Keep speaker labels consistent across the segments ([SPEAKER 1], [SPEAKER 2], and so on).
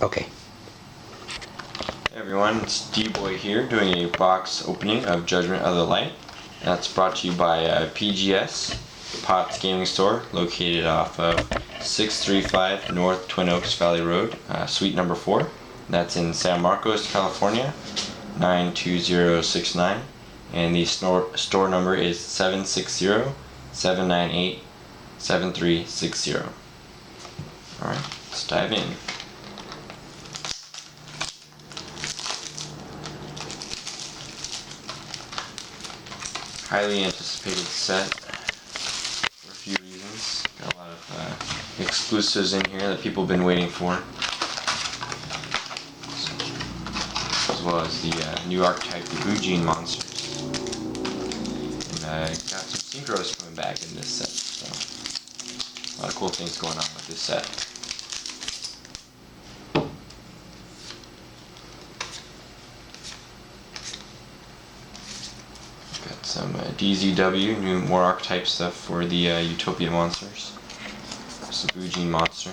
[SPEAKER 1] Okay.
[SPEAKER 2] Hey everyone, it's D-Boy here doing a box opening of Judgment of the Light. That's brought to you by PGS, Potts Gaming Store, located off of 635 North Twin Oaks Valley Road, suite number 4. That's in San Marcos, California, 92069. And the store number is 760-798-7360. Alright, let's dive in. Highly anticipated set for a few reasons. Got a lot of exclusives in here that people have been waiting for, as well as the new archetype, the Ujin monsters, and got some synchros coming back in this set. So a lot of cool things going on with this set. Got some DZW, more archetype stuff for the Utopia monsters. Some Ujin monster.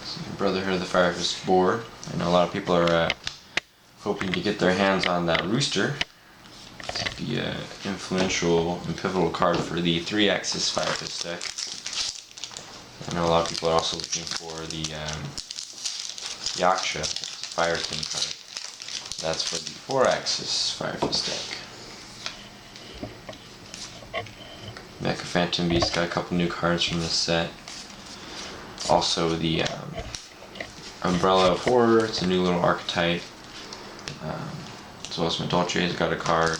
[SPEAKER 2] Some Brotherhood of the Fire Fist board. I know a lot of people are hoping to get their hands on that rooster. It's the influential and pivotal card for the 3-axis Fire Fist deck. I know a lot of people are also looking for the Yaksha, the Fire King card. That's for the 4-axis Fire Fist deck. Mecha Phantom Beast got a couple new cards from this set. Also the Umbrella of Horror, it's a new little archetype. As well as Medolce's got a card.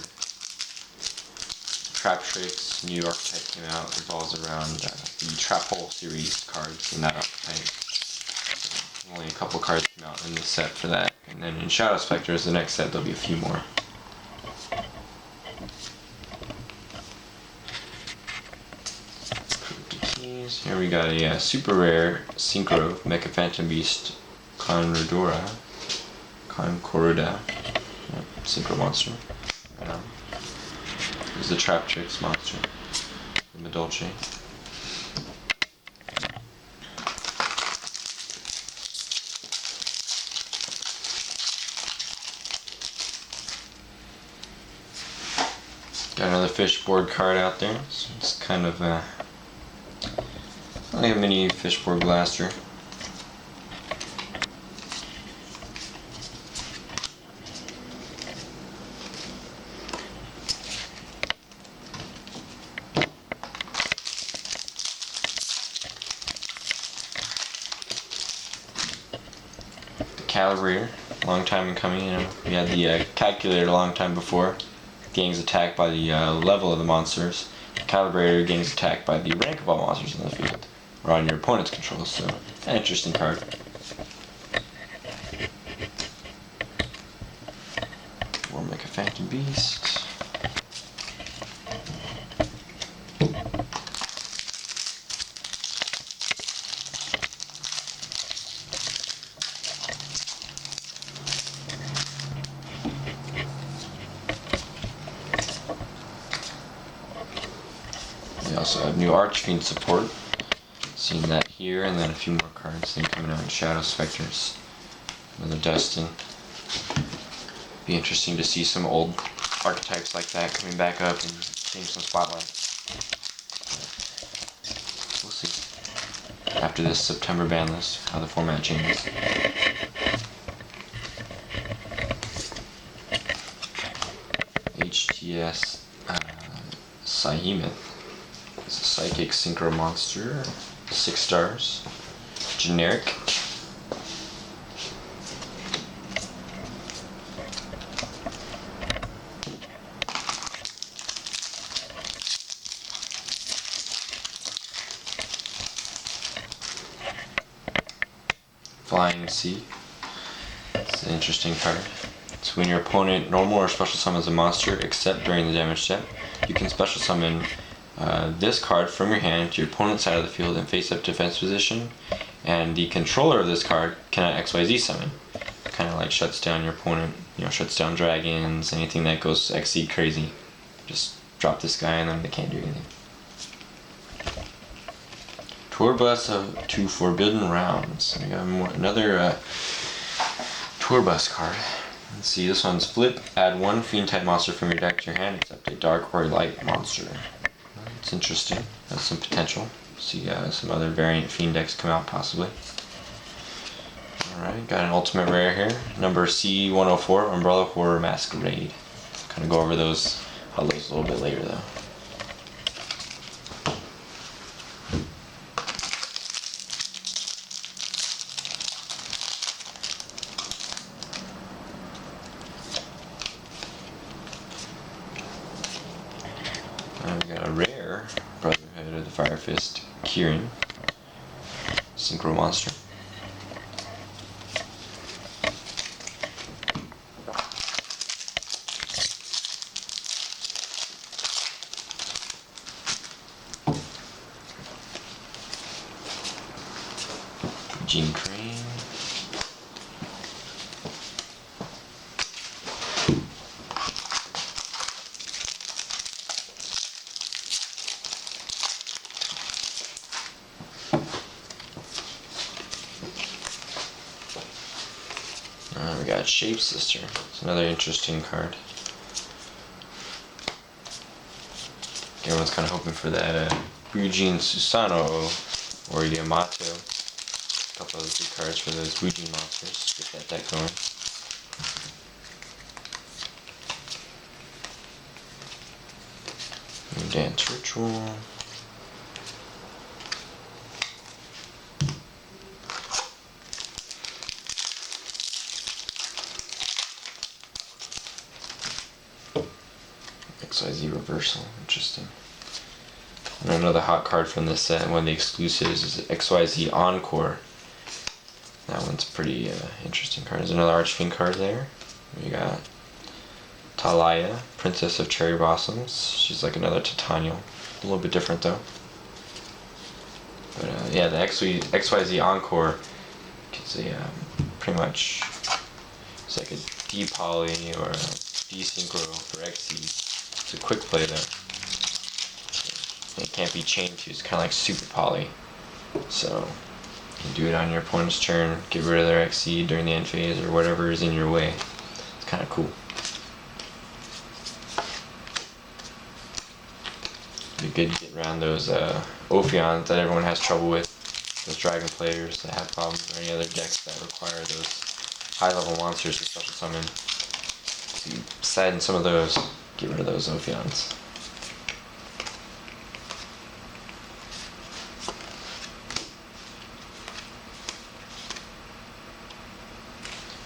[SPEAKER 2] Trap Tricks, new archetype came out, revolves around the Trap Hole series cards in that archetype. Only a couple cards came out in this set for that. And then in Shadow Spectres, the next set, there'll be a few more. Here we got a super rare Synchro Mecha Phantom Beast Conruda. Synchro monster. There's the Trap Tricks monster. The Medolce. Got another Fishboard card out there. So it's kind of like a mini Fishboard blaster. Calibrator, long time in coming. We had the Calculator a long time before. Gains attacked by the level of the monsters. Calibrator gains attacked by the rank of all monsters in the field, or on your opponent's control. So, an interesting card. More Mecha Phantom Beast. We also have new Archfiend support. Seen that here, and then a few more cards then coming out in Shadow Spectres. Another Dustin. Be interesting to see some old archetypes like that coming back up and change some spotlight. We'll see. After this September ban list, how the format changes. HTS Sahimoth. It's a Psychic Synchro monster, 6 stars, generic. Flying Sea. It's an interesting card. It's when your opponent normal or special summons a monster, except during the damage step, you can special summon this card from your hand to your opponent's side of the field in face-up defense position, And the controller of this card cannot XYZ summon. Kind of like shuts down your opponent, shuts down dragons, anything that goes XZ crazy. Just drop this guy and then they can't do anything. Tour Bus of 2 Forbidden Realms. I got another Tour Bus card. Let's see, this one's flip. Add 1 fiend type monster from your deck to your hand except a dark or light monster. It's interesting. Has some potential. See some other variant fiend decks come out possibly. Alright, got an ultimate rare here. Number C104, Umbrella Horror Masquerade. Kind of go over those a little bit later though. We got a rare Brotherhood of the Fire Fist Kirin Synchro Monster. Gene Crane. We got Shape Sister. It's another interesting card. Everyone's kind of hoping for that Bujin Susano or Yamato. A couple of good cards for those Bujin monsters. Get that deck going. Dance Ritual. XYZ Reversal, interesting. And another hot card from this set, one of the exclusives, is XYZ Encore. That one's pretty interesting card. There's another Archfiend card there. We got Talaya, Princess of Cherry Blossoms. She's like another Titania. A little bit different though. But yeah, the XYZ Encore is pretty much, it's like a D-Poly or a D-Synchro for XZ. It's a quick play though. It can't be chained to, it's kind of like Super Poly. So, you can do it on your opponent's turn, get rid of their XC during the end phase or whatever is in your way. It's kind of cool. It'd be good to get around those Ophions that everyone has trouble with. Those Dragon players that have problems, or any other decks that require those high level monsters to special summon. So you side in some of those, get rid of those Ophions.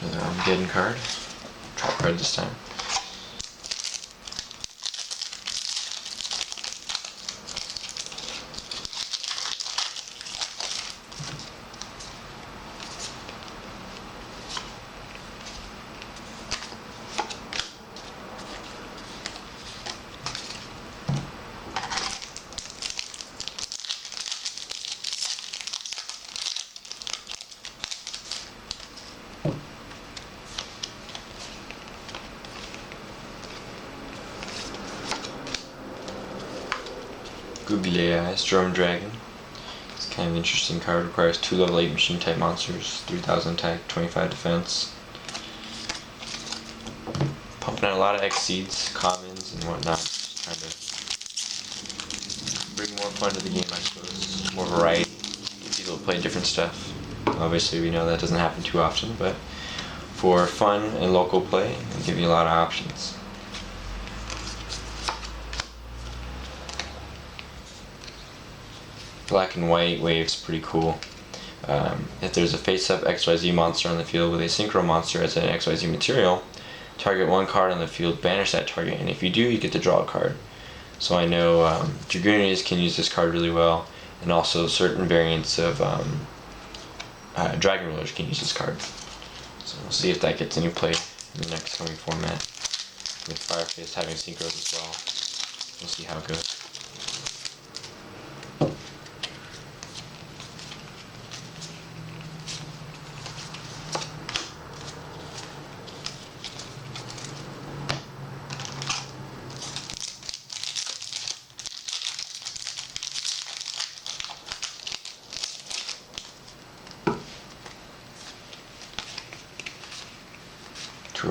[SPEAKER 2] Another Armageddon card. Trap card this time. Googly Eyes, Drum Dragon. It's kind of an interesting card. Requires 2 level 8 machine type monsters, 3000 attack, 25 defense. Pumping out a lot of X-Seeds, commons, and whatnot. Just trying to bring more fun to the game, I suppose. More variety. Get people to play different stuff. Obviously, we know that doesn't happen too often, but for fun and local play, it'll give you a lot of options. Black and white wave's pretty cool. If there's a face-up XYZ monster on the field with a synchro monster as an XYZ material, target 1 card on the field, banish that target, and if you do, you get to draw a card. So I know Dragoonies can use this card really well, and also certain variants of Dragon Rulers can use this card. So we'll see if that gets any play in the next coming format. With Firefist having synchros as well. We'll see how it goes.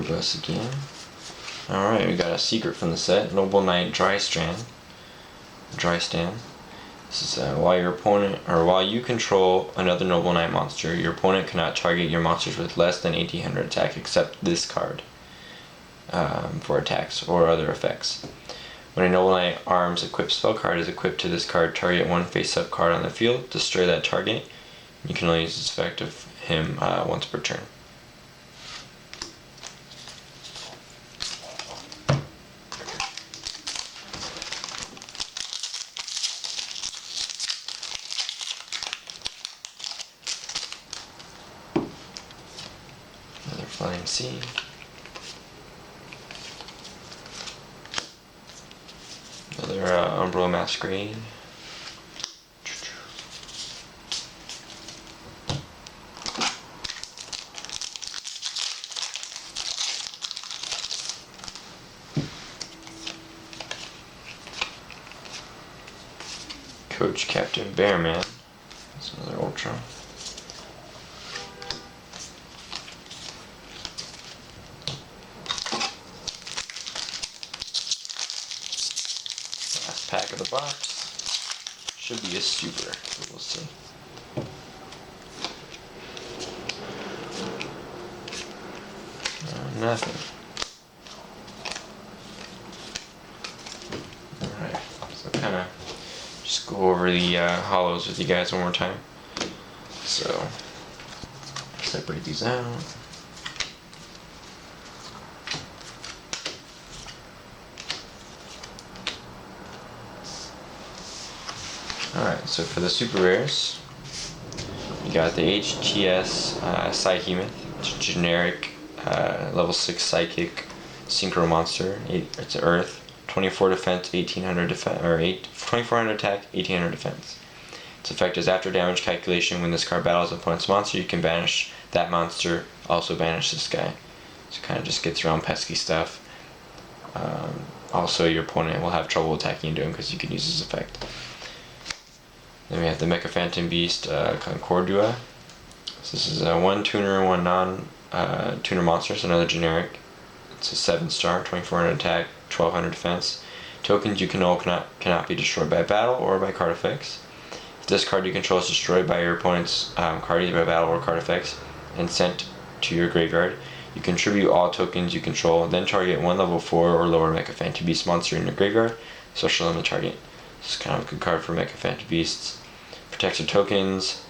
[SPEAKER 2] Microbus again. Alright, we got a secret from the set. Noble Knight Dry Stand. This is while you control another Noble Knight monster, your opponent cannot target your monsters with less than 1800 attack except this card for attacks or other effects. When a Noble Knight Arms equipped spell card is equipped to this card, target one face-up card on the field, destroy that target. You can only use this effect of him once per turn. Another Flying Sea. Another Umbral Masquerade. Coach Captain Bearman. That's another Ultra. Last pack of the box. Should be a super, but we'll see. Nothing. Alright, so kind of just go over the hollows with you guys one more time. So, separate these out. Alright, so for the super rares, you got the HTS Psychemoth. It's a generic level 6 psychic synchro monster. It's Earth. 24 defense, 1800 defense, or 2400 attack, 1800 defense. Its effect is after damage calculation. When this card battles an opponent's monster, you can banish that monster. Also banish this guy. So it kind of just gets around pesky stuff. Also, your opponent will have trouble attacking you because you can use this effect. Then we have the Mecha Phantom Beast Concordua. So this is a 1 tuner, 1 non-tuner monster. So another generic. It's a 7-star, 2400 attack, 1200 defense. Tokens you control cannot be destroyed by battle or by card effects. If this card you control is destroyed by your opponent's card, either by battle or card effects, and sent to your graveyard, you contribute all tokens you control, then target one level 4 or lower Mecha Phantom Beast monster in your graveyard, special limit target. This is kind of a good card for Mecha Phantom Beasts. Protects your tokens.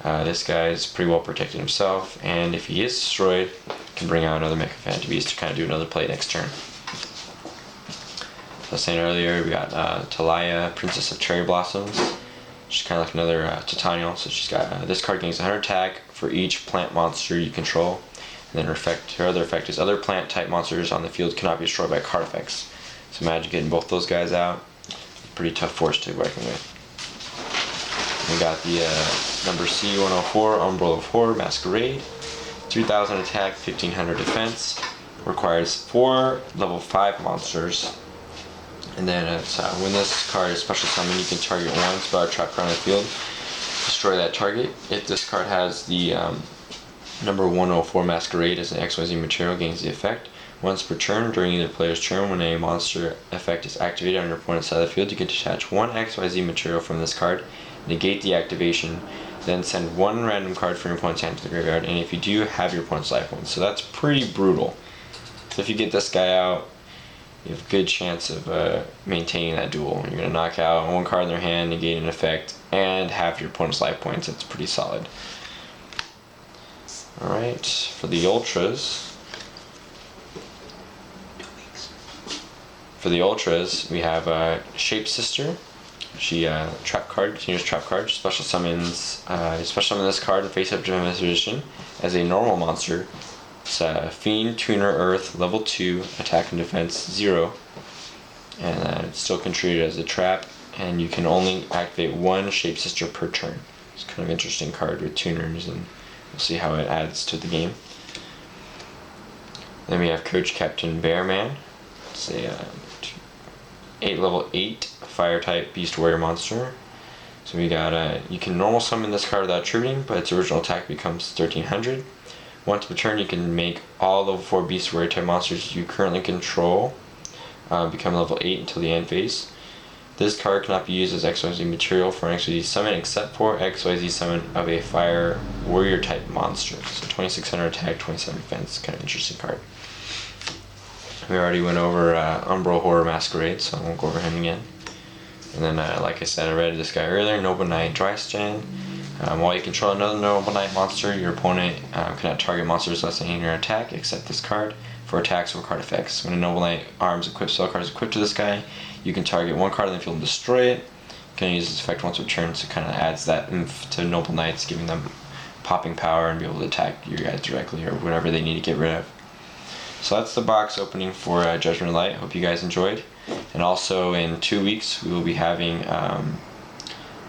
[SPEAKER 2] This guy is pretty well protected himself, and if he is destroyed, can bring out another Mecha Phantom Beast to kind of do another play next turn. As I was saying earlier, we got Talia, Princess of Cherry Blossoms. She's kind of like another Titanial, so she's got this card gains 100 attack for each plant monster you control. And then her other effect is other plant type monsters on the field cannot be destroyed by card effects. So imagine getting both those guys out. Pretty tough force to be working with. We got the number C104, Umbral of Horror, Masquerade. 3000 attack, 1500 defense. Requires 4 level 5 monsters. And then when this card is special summon, you can target one spell trap card on the field. Destroy that target. If this card has the number 104 Masquerade as an XYZ material, gains the effect. Once per turn, during either player's turn, when a monster effect is activated on your opponent's side of the field, you can detach one XYZ material from this card, negate the activation, then send one random card from your opponent's hand to the graveyard, and if you do, have your opponent's life points. So that's pretty brutal. So if you get this guy out, you have a good chance of maintaining that duel. You're going to knock out one card in their hand, negate an effect, and have your opponent's life points. That's pretty solid. Alright, for the Ultras. For the Ultras, we have Shape Sister. She trap card, continuous trap card. Special summons. Special summon this card in face-up Divinity Edition as a normal monster. It's Fiend Tuner Earth, level 2, attack and defense 0, and it's still contributed as a trap. And you can only activate one Shape Sister per turn. It's kind of an interesting card with tuners, and we'll see how it adds to the game. Then we have Coach Captain Bearman. It's a level 8 fire type beast warrior monster. So we got you can normal summon this card without tributing, but its original attack becomes 1300. Once per turn, you can make all level 4 Beast Warrior type monsters you currently control become level 8 until the end phase. This card cannot be used as XYZ material for an XYZ summon except for XYZ summon of a Fire Warrior type monster. So 2600 attack, 27 defense, kind of interesting card. We already went over Umbral Horror Masquerade, so I won't go over him again. And then, like I said, I read this guy earlier, Noble Knight Drystan. While you control another Noble Knight monster, your opponent cannot target monsters less than your attack, except this card, for attacks or card effects. When a Noble Knight arms equipped spell card is equipped to this guy, you can target one card in the field and destroy it. You can use this effect once per turn, so it kind of adds that oomph to Noble Knights, giving them popping power and be able to attack your guys directly or whatever they need to get rid of. So that's the box opening for Judgment Light. Hope you guys enjoyed. And also in 2 weeks we will be having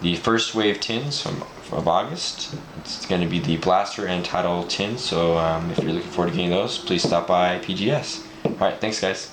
[SPEAKER 2] the first wave tins of August. It's going to be the Blaster and Title tins, so if you're looking forward to getting those, please stop by PGS. Alright, thanks guys.